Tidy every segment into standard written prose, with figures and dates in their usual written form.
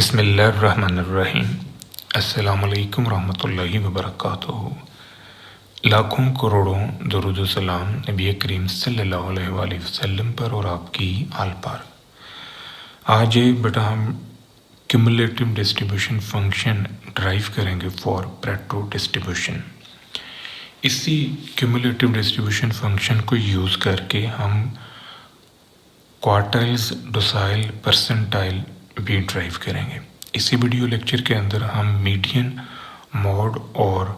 बिस्मिल्लाहिर्रहमानिर्रहीम। अस्सलामुअलैकुम रहमतुल्लाहि वबरकातुहू। लाखों करोड़ों दुरूद सलाम नबी करीम सल्लल्लाहु अलैहि वसल्लम पर और आपकी आल पर। आज बेटा हम क्यूमुलेटिव डिस्ट्रीब्यूशन फंक्शन ड्राइव करेंगे फॉर पेरेटो डिस्ट्रीब्यूशन। इसी क्यूमुलेटिव डिस्ट्रीब्यूशन फंक्शन को यूज़ करके हम क्वार्टाइल्स, डेसिमल, परसेंटाइल भी ड्राइव करेंगे। इसी वीडियो लेक्चर के अंदर हम मीडियन, मॉड और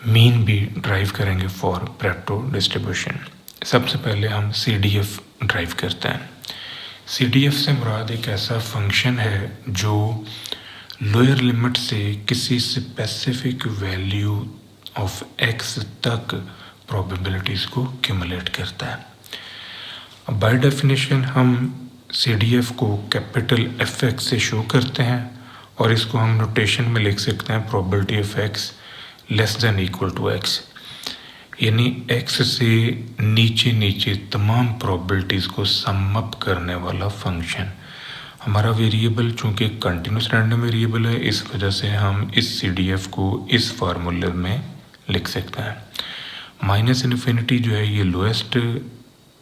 मीन भी ड्राइव करेंगे फॉर पेरेटो डिस्ट्रीब्यूशन। सबसे पहले हम CDF ड्राइव करते हैं। CDF से मुराद एक ऐसा फंक्शन है जो लोअर लिमिट से किसी स्पेसिफिक वैल्यू ऑफ x तक प्रोबेबिलिटीज़ को क्यूमुलेट करता है। बाय डेफिनेशन हम CDF को कैपिटल FX से शो करते हैं और इसको हम नोटेशन में लिख सकते हैं probability of x less than equal to x, यानी x से नीचे नीचे तमाम प्रोबेबिलिटीज़ को सम अप करने वाला फंक्शन। हमारा वेरिएबल चूँकि कंटिन्यूस रैंडम वेरिएबल है, इस वजह से हम इस CDF को इस फार्मूले में लिख सकते हैं। माइनस इन्फिनिटी जो है ये लोएस्ट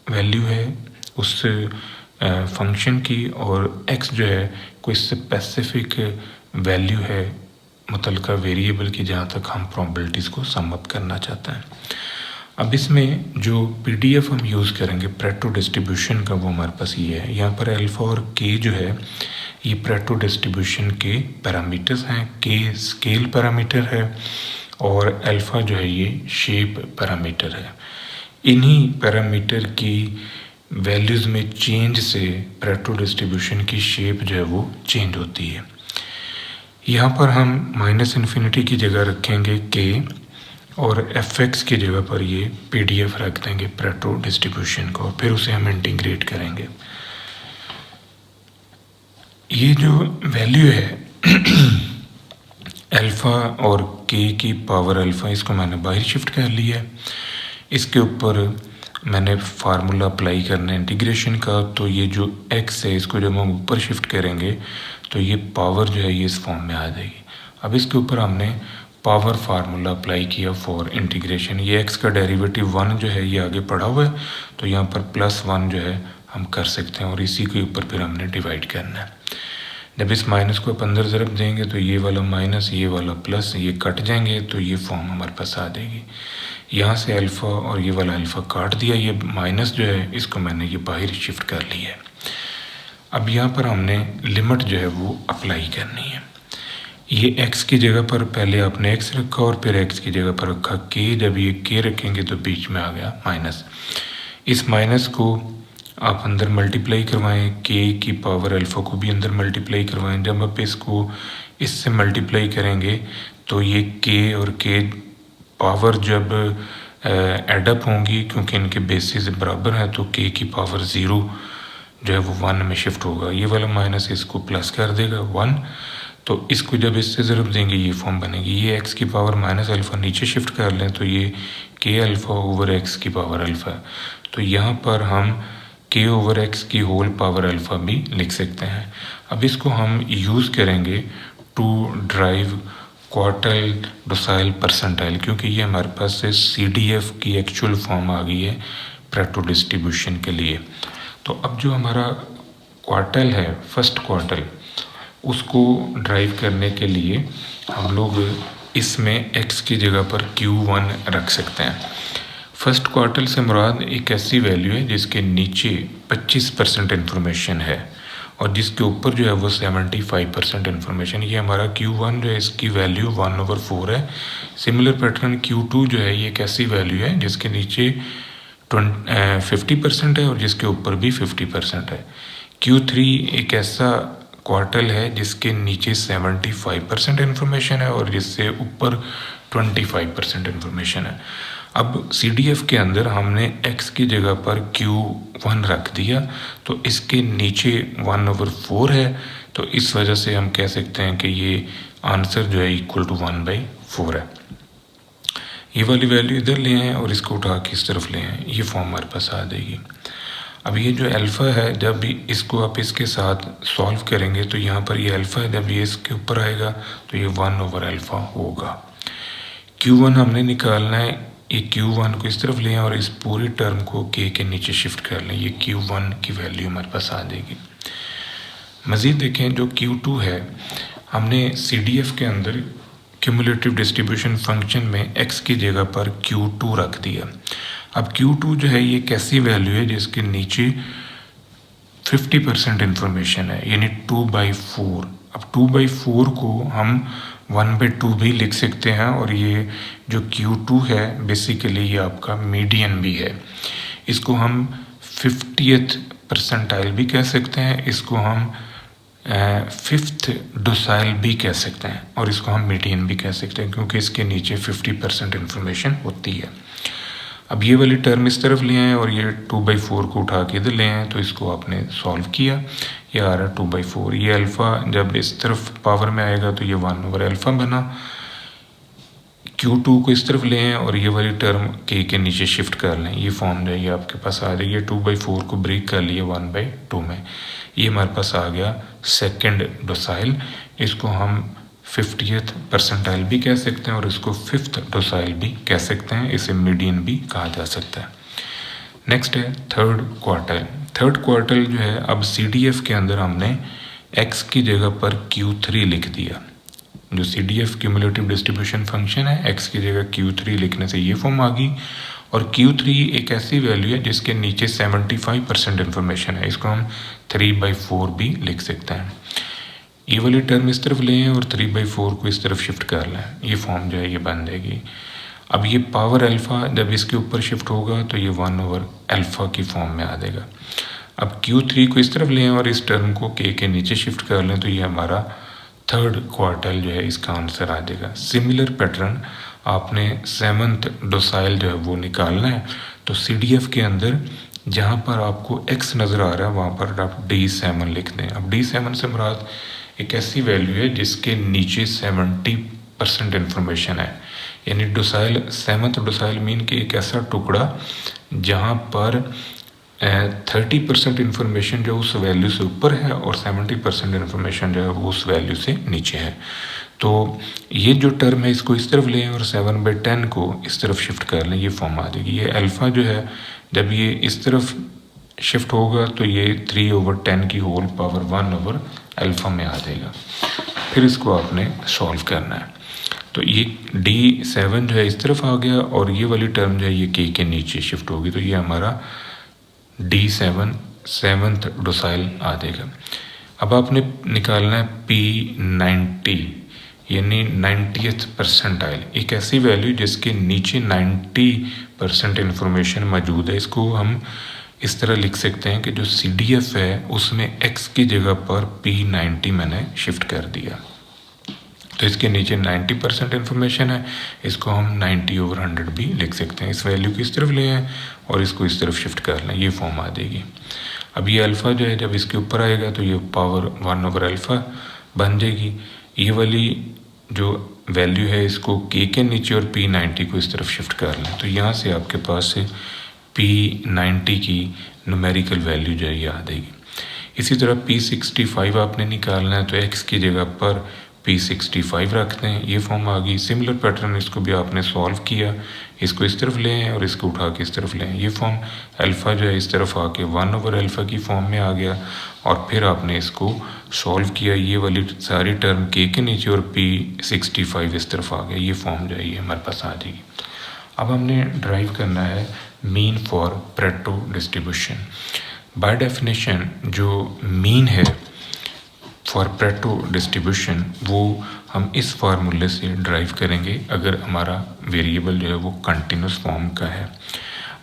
वैल्यू है उस फंक्शन की, और x जो है कोई स्पेसिफिक वैल्यू है मुतलका वेरिएबल की जहाँ तक हम प्रोबेबिलिटीज़ को सम अप करना चाहते हैं। अब इसमें जो PDF हम यूज़ करेंगे पेरेटो डिस्ट्रीब्यूशन का वो हमारे पास ये है। यहाँ पर अल्फ़ा और k जो है ये पेरेटो डिस्ट्रीब्यूशन के पैरामीटर्स हैं। k स्केल पैरामीटर है और अल्फ़ा जो है ये शेप पैरामीटर है। इन्हीं पैरामीटर की वैल्यूज़ में चेंज से पेरेटो डिस्ट्रीब्यूशन की शेप जो है वो चेंज होती है। यहाँ पर हम माइनस इन्फिनिटी की जगह रखेंगे k और fx की जगह पर ये PDF रख देंगे पेरेटो डिस्ट्रीब्यूशन को, फिर उसे हम इंटीग्रेट करेंगे। ये जो वैल्यू है अल्फ़ा और k की पावर अल्फ़ा, इसको मैंने बाहर शिफ्ट कर लिया है। इसके ऊपर मैंने फार्मूला अप्लाई करना है इंटीग्रेशन का, तो ये जो x है इसको जब हम ऊपर शिफ्ट करेंगे तो ये पावर जो है ये इस फॉर्म में आ जाएगी। अब इसके ऊपर हमने पावर फार्मूला अप्लाई किया फॉर इंटीग्रेशन। ये x का डेरिवेटिव 1 जो है ये आगे पड़ा हुआ है, तो यहाँ पर +1 जो है हम कर सकते हैं और इसी के ऊपर फिर हमने डिवाइड करना है। जब इस माइनस को आप अंदर ज़रब देंगे तो ये वाला माइनस, ये वाला प्लस, ये कट जाएंगे तो ये फॉर्म हमारे पास आ जाएगी। यहाँ से अल्फ़ा और ये वाला अल्फ़ा काट दिया, ये माइनस जो है इसको मैंने ये बाहर शिफ्ट कर लिया है। अब यहाँ पर हमने लिमिट जो है वो अप्लाई करनी है। ये x की जगह पर पहले आपने x रखा और फिर x की जगह पर रखा k। जब ये k रखेंगे तो बीच में आ गया माइनस। इस माइनस को आप अंदर मल्टीप्लाई करवाएं, k की पावर अल्फ़ा को भी अंदर मल्टीप्लाई करवाएं। जब आप इसको इससे मल्टीप्लाई करेंगे तो ये k और k पावर जब एडअप होंगी, क्योंकि इनके बेसिस बराबर हैं, तो k की पावर 0 जो है वो 1 में शिफ्ट होगा। ये वाला माइनस इसको प्लस कर देगा 1, तो इसको जब इससे ज़रूर देंगे ये फॉर्म बनेगी। ये x की पावर माइनस अल्फ़ा नीचे शिफ्ट कर लें तो ये k अल्फ़ा ओवर x की पावर अल्फ़ा है। तो यहाँ पर हम k ओवर x की होल पावर अल्फ़ा भी लिख सकते हैं। अब इसको हम यूज़ करेंगे to derive quartile, decimal, percentile, क्योंकि ये हमारे पास से CDF की एक्चुअल फॉर्म आ गई है पेरेटो डिस्ट्रीब्यूशन के लिए। तो अब जो हमारा क्वार्टाइल है, फर्स्ट क्वार्टाइल, उसको ड्राइव करने के लिए हम लोग इसमें x की जगह पर Q1 रख सकते हैं। फर्स्ट क्वार्टाइल से मुराद एक ऐसी वैल्यू है जिसके नीचे 25% इन्फॉर्मेशन है और जिसके ऊपर जो है वो 75% इन्फॉर्मेशन। ये हमारा Q1 जो है इसकी वैल्यू 1/4 है। सिमिलर पैटर्न Q2 जो है ये एक ऐसी वैल्यू है जिसके नीचे 50% है और जिसके ऊपर भी 50% है। Q3 एक ऐसा क्वार्टल है जिसके नीचे 75% इन्फॉर्मेशन है और जिससे ऊपर 25% इन्फॉर्मेशन है। अब CDF के अंदर हमने x की जगह पर Q1 रख दिया, तो इसके नीचे 1/4 है, तो इस वजह से हम कह सकते हैं कि ये आंसर जो है इक्वल टू 1/4 है। ये वाली वैल्यू इधर ले आए और इसको उठा के इस तरफ ले आए, ये फॉर्म हमारे पास आ जाएगी। अब ये जो अल्फ़ा है, जब भी इसको आप इसके साथ सॉल्व करेंगे तो यहाँ पर ये अल्फ़ा है, जब ये इसके ऊपर आएगा तो ये 1/अल्फ़ा होगा। Q1 हमने निकालना है, ये Q1 को इस तरफ ले आए और इस पूरी टर्म को K के नीचे शिफ्ट कर लें, ये Q1 की वैल्यू हमारे पास आ जाएगी। मज़ीद देखें, जो Q2 है हमने CDF के अंदर क्यूमुलेटिव डिस्ट्रीब्यूशन फंक्शन में x की जगह पर Q2 रख दिया। अब Q2 जो है ये कैसी वैल्यू है जिसके नीचे 50% इंफॉर्मेशन है, यानी 2/4। अब 2/4 को हम 1/2 भी लिख सकते हैं, और ये जो Q2 है बेसिकली ये आपका मीडियन भी है। इसको हम 50th परसेंटाइल भी कह सकते हैं, इसको हम 5th डोसाइल भी कह सकते हैं, और इसको हम मीडियन भी कह सकते हैं क्योंकि इसके नीचे 50% इंफॉर्मेशन होती है। अब ये वाली टर्म इस तरफ ले आए और ये 2/4 को उठा के इधर ले आए, तो इसको आपने सॉल्व किया, ये आ रहा 2/4। ये अल्फ़ा जब इस तरफ पावर में आएगा तो ये 1/अल्फ़ा बना। Q2 को इस तरफ ले आए और ये वाली टर्म K के नीचे शिफ्ट कर लें, ये फॉर्म जो है ये आपके पास आ जाएगी। 2/4 को ब्रेक कर लिए 1/2 में, ये हमारे पास आ गया सेकंड डोसाइल। इसको हम 50th परसेंटाइल भी कह सकते हैं और इसको 5th डोसाइल भी कह सकते हैं, इसे मीडियन भी कहा जा सकता है। नेक्स्ट है थर्ड क्वार्टाइल। थर्ड क्वार्टाइल जो है, अब CDF के अंदर हमने x की जगह पर Q3 लिख दिया। जो CDF क्यूमुलेटिव डिस्ट्रीब्यूशन फंक्शन है, x की जगह Q3 लिखने से ये फॉर्म आ गई, और Q3 एक ऐसी वैल्यू है जिसके नीचे 75% इंफॉर्मेशन है, इसको हम 3/4 भी लिख सकते हैं। ये वाली टर्म इस तरफ लें और 3/4 को इस तरफ शिफ्ट कर लें, ये फॉर्म जो है ये बन जाएगी। अब ये पावर अल्फ़ा जब इसके ऊपर शिफ्ट होगा तो ये 1/अल्फ़ा की फॉर्म में आ जाएगा। अब Q3 को इस तरफ लें और इस टर्म को K के नीचे शिफ्ट कर लें, तो ये हमारा थर्ड क्वार्टाइल जो है इसका आंसर आ जाएगा। सिमिलर पैटर्न आपने 7th डोसाइल जो है वो निकालना है, तो CDF के अंदर जहाँ पर आपको x नज़र आ रहा है वहाँ पर आप D7 लिख दें। अब D7 से मुराद एक ऐसी वैल्यू है जिसके नीचे 70% इंफॉर्मेशन है, यानी डोसाइल 7th डोसाइल मीन कि एक ऐसा टुकड़ा जहाँ पर 30% इंफॉर्मेशन जो उस वैल्यू से ऊपर है और 70% इंफॉर्मेशन जो है वो उस वैल्यू से नीचे है। तो ये जो टर्म है इसको इस तरफ लें और 7/10 को इस तरफ शिफ्ट कर लें, ये फॉर्म आ जाएगी। ये अल्फ़ा जो है जब ये इस तरफ शिफ्ट होगा तो ये 3/10 की होल पावर 1/अल्फ़ा में आ जाएगा। फिर इसको आपने सॉल्व करना है, तो ये D7 जो है इस तरफ आ गया और ये वाली टर्म जो है ये K के नीचे शिफ्ट होगी, तो ये हमारा D7 7th डोसाइल आ जाएगा। अब आपने निकालना है P90 यानी 90th परसेंटाइल, एक ऐसी वैल्यू जिसके नीचे 90% इंफॉर्मेशन मौजूद है। इसको हम इस तरह लिख सकते हैं कि जो CDF है उसमें x की जगह पर P90 मैंने शिफ्ट कर दिया, तो इसके नीचे 90% इंफॉर्मेशन है, इसको हम 90/100 भी लिख सकते हैं। इस वैल्यू को इस तरफ ले आए और इसको इस तरफ शिफ्ट कर लें, ये फॉर्म आ जाएगी। अब ये अल्फ़ा जो है जब इसके ऊपर आएगा तो ये पावर 1/अल्फ़ा बन जाएगी। ये वाली जो वैल्यू है इसको K के नीचे और P90 को इस तरफ शिफ्ट कर लें, तो यहाँ से आपके पास से P90 की न्यूमेरिकल वैल्यू जो है ये आ जाएगी। इसी तरह P65 आपने निकालना है, तो x की जगह पर P65 रखते हैं, ये फॉर्म आ गई। सिमिलर पैटर्न इसको भी आपने सॉल्व किया, इसको इस तरफ लें और इसको उठा के इस तरफ लें, ये फॉर्म अल्फ़ा जो है इस तरफ आके 1/अल्फ़ा की फॉर्म में आ गया, और फिर आपने इसको सॉल्व किया, ये वाली सारी टर्म K के नीचे और P65 इस तरफ आ गया, ये फॉर्म जो है ये हमारे पास आ जाएगी। अब हमने ड्राइव करना है mean for Pareto distribution. By definition जो मीन है फॉर पेरेटो डिस्ट्रीब्यूशन वो हम इस फार्मूले से ड्राइव करेंगे अगर हमारा वेरिएबल जो है वो कंटिन्यूस फॉर्म का है।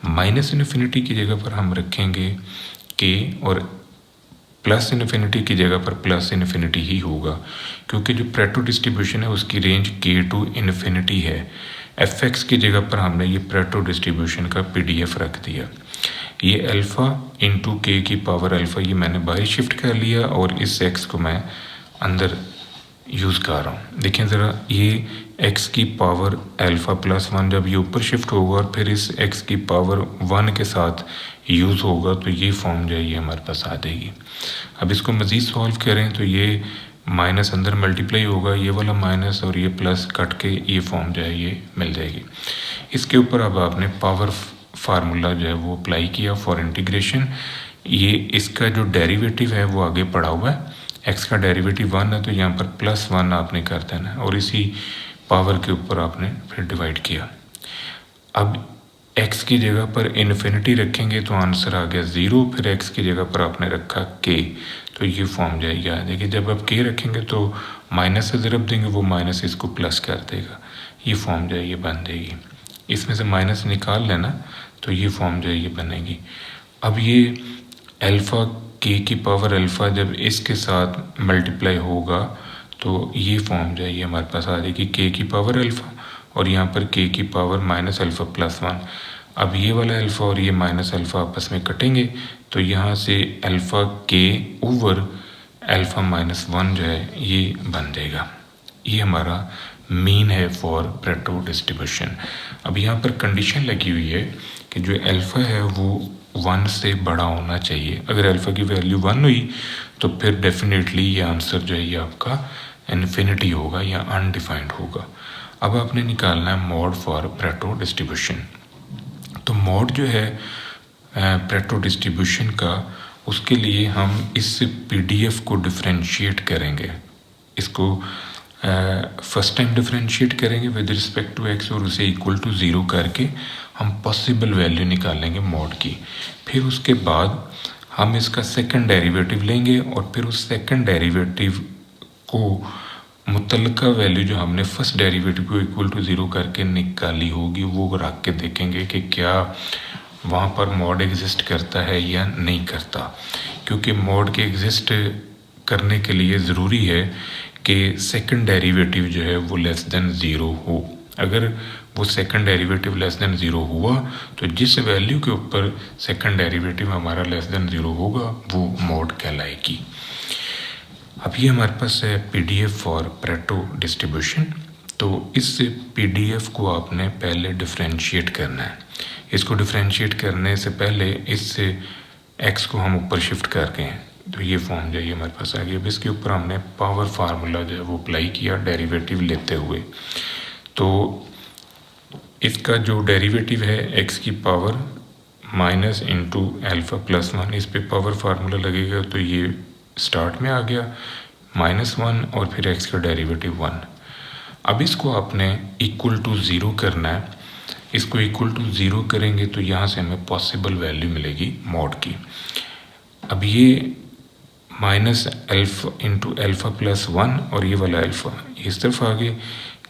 -इन्फिनिटी की जगह पर हम रखेंगे k और +इन्फिनिटी की जगह पर +इन्फिनिटी ही होगा, क्योंकि जो पेरेटो डिस्ट्रीब्यूशन है उसकी रेंज k टू इन्फिनिटी है। fx की जगह पर हमने ये पेरेटो डिस्ट्रीब्यूशन का PDF रख दिया। ये अल्फ़ा इंटू K की पावर अल्फ़ा ये मैंने बाहर शिफ्ट कर लिया और इस x को मैं अंदर यूज़ कर रहा हूँ। देखें ज़रा, ये x की पावर अल्फ़ा प्लस 1 जब ये ऊपर शिफ्ट होगा और फिर इस x की पावर 1 के साथ यूज़ होगा तो ये फॉर्म जो है ये हमारे पास आ जाएगी। अब इसको मज़ीद सॉल्व करें तो ये माइनस अंदर मल्टीप्लाई होगा, ये वाला माइनस और ये प्लस कट के ये फॉर्म जो है ये मिल जाएगी। इसके ऊपर अब आपने पावर फार्मूला जो है वो अप्लाई किया फॉर इंटीग्रेशन। ये इसका जो डेरिवेटिव है वो आगे पड़ा हुआ है, x का डेरिवेटिव 1 है तो यहाँ पर प्लस 1 आपने कर देना है और इसी पावर के ऊपर आपने फिर डिवाइड किया। अब x की जगह पर इन्फिनिटी रखेंगे तो आंसर आ गया 0, फिर x की जगह पर आपने रखा k, तो ये फॉर्म जाएगी आ जाएगी। जब आप k रखेंगे तो माइनस से ज़रब देंगे, वो माइनस इसको प्लस कर देगा, ये फॉर्म जो है ये बन जाएगी। इसमें से माइनस निकाल लेना तो ये फॉर्म जो है ये बनेगी। अब ये अल्फ़ा k की पावर अल्फ़ा जब इसके साथ मल्टीप्लाई होगा तो ये फॉर्म जो है ये हमारे पास आ जाएगी k की पावर अल्फ़ा और यहाँ पर k की पावर माइनस अल्फ़ा प्लस 1। अब ये वाला अल्फ़ा और ये माइनस अल्फ़ा आपस में कटेंगे तो यहाँ से alpha k over alpha minus 1 जो है ये बन जाएगा। ये हमारा मीन है फॉर पेरेटो डिस्ट्रीब्यूशन। अब यहाँ पर कंडीशन लगी हुई है कि जो अल्फ़ा है वो 1 से बड़ा होना चाहिए। अगर अल्फ़ा की वैल्यू 1 हुई तो फिर डेफिनेटली ये आंसर जो है ये आपका इन्फिनिटी होगा या अनडिफाइंड होगा। अब आपने निकालना है मॉड फॉर पेरेटो डिस्ट्रीब्यूशन। तो मॉड जो है पेरेटो डिस्ट्रीब्यूशन का, उसके लिए हम इस PDF को डिफरेंशिएट करेंगे। इसको फर्स्ट टाइम डिफरेंशिएट करेंगे विद रिस्पेक्ट टू x और उसे इक्वल टू 0 करके हम पॉसिबल वैल्यू निकालेंगे मॉड की। फिर उसके बाद हम इसका सेकंड डेरिवेटिव लेंगे और फिर उस सेकंड डेरिवेटिव को मुतल्लिका वैल्यू जो हमने फर्स्ट डेरिवेटिव को इक्वल टू 0 करके निकाली होगी वो रख के देखेंगे कि क्या वहाँ पर मॉड एग्जिस्ट करता है या नहीं करता। क्योंकि मॉड के एग्जिस्ट करने के लिए ज़रूरी है कि सेकंड डेरिवेटिव जो है वो लेस देन 0 हो। अगर वो सेकंड डेरिवेटिव लेस देन 0 हुआ तो जिस वैल्यू के ऊपर सेकंड डेरिवेटिव हमारा लेस देन 0 होगा वो मॉड कहलाएगी। अब ये हमारे पास है PDF फॉर पेरेटो डिस्ट्रीब्यूशन। तो इस PDF को आपने पहले डिफरेंशिएट करना है। इसको डिफरेंशिएट करने से पहले इससे x को हम ऊपर शिफ्ट करके हैं तो ये फॉर्म जो है ये हमारे पास आ गया। अब इसके ऊपर हमने पावर फार्मूला जो है वो अप्लाई किया डेरिवेटिव लेते हुए। तो इसका जो डेरिवेटिव है x की power minus into alpha plus 1, इस पर पावर फार्मूला लगेगा तो ये स्टार्ट में आ गया -1 और फिर x का डेरिवेटिव 1। अब इसको आपने इक्वल टू 0 करना है। इसको इक्वल टू 0 करेंगे तो यहाँ से हमें पॉसिबल वैल्यू मिलेगी मॉड की। अब ये minus alpha into alpha plus 1 और ये वाला अल्फ़ा इस तरफ आ गए,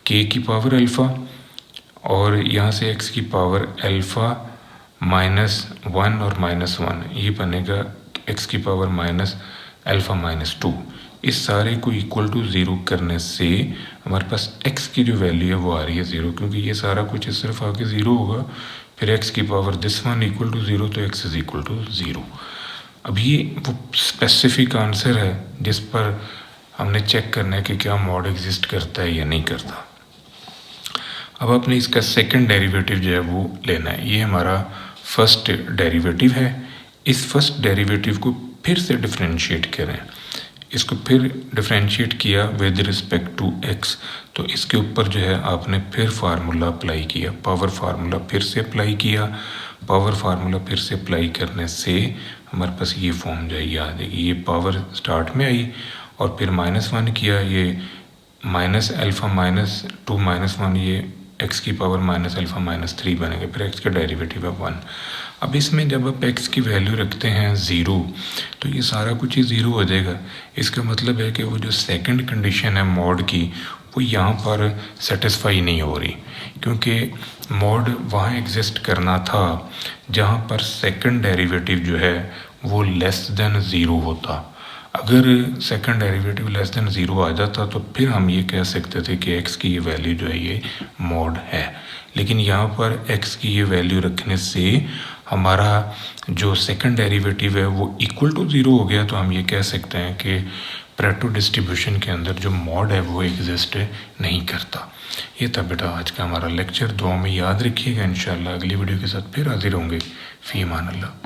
k की पावर अल्फ़ा और यहाँ से x की पावर अल्फ़ा -1 और -1, ये बनेगा x की पावर माइनस अल्फ़ा -2। इस सारे को इक्वल टू 0 करने से हमारे पास x की जो वैल्यू है वो आ रही है 0, क्योंकि ये सारा कुछ इस तरफ आके 0 होगा। फिर x की पावर दिस 1 इक्वल टू 0 तो x इज इक्वल टू 0। अब ये वो स्पेसिफिक आंसर है जिस पर हमने चेक करना है कि क्या मॉड एग्जिस्ट करता है या नहीं करता। अब आपने इसका सेकंड डेरिवेटिव जो है वो लेना है। ये हमारा फर्स्ट डेरिवेटिव है। इस फर्स्ट डेरिवेटिव को फिर से डिफरेंशिएट करें। इसको फिर डिफरेंशिएट किया विद रिस्पेक्ट टू x, तो इसके ऊपर जो है आपने फिर फार्मूला अप्लाई किया, पावर फार्मूला फिर से अप्लाई किया। पावर फार्मूला फिर से अप्लाई करने से हमारे पास ये फॉर्म जो है ये आ जाएगी। ये पावर स्टार्ट में आई और फिर -1 किया, ये माइनस अल्फ़ा -2 -1, ये x की पावर माइनस अल्फ़ा -3 बनेगा। फिर x का डेरिवेटिव है 1। अब इसमें जब आप x की वैल्यू रखते हैं 0 तो ये सारा कुछ ही 0 हो जाएगा। इसका मतलब है कि वो जो सेकंड कंडीशन है मॉड की वो यहाँ पर सेटिस्फाई नहीं हो रही, क्योंकि मॉड वहाँ एग्जिस्ट करना था जहाँ पर सेकंड डेरिवेटिव जो है वो लेस देन 0 होता। अगर सेकंड डेरिवेटिव लेस देन 0 आ जाता तो फिर हम ये कह सकते थे कि x की ये वैल्यू जो है ये मॉड है। लेकिन यहाँ पर x की ये वैल्यू रखने से हमारा जो सेकंड डेरिवेटिव है वो इक्वल टू 0 हो गया, तो हम ये कह सकते हैं कि परेटो डिस्ट्रीब्यूशन के अंदर जो मॉड है वो एग्जिस्ट नहीं करता। ये था बेटा आज का हमारा लेक्चर। दुआ में याद रखिएगा। इंशाल्लाह अगली वीडियो के साथ फिर हाजिर होंगे। फ़ी अमान अल्लाह।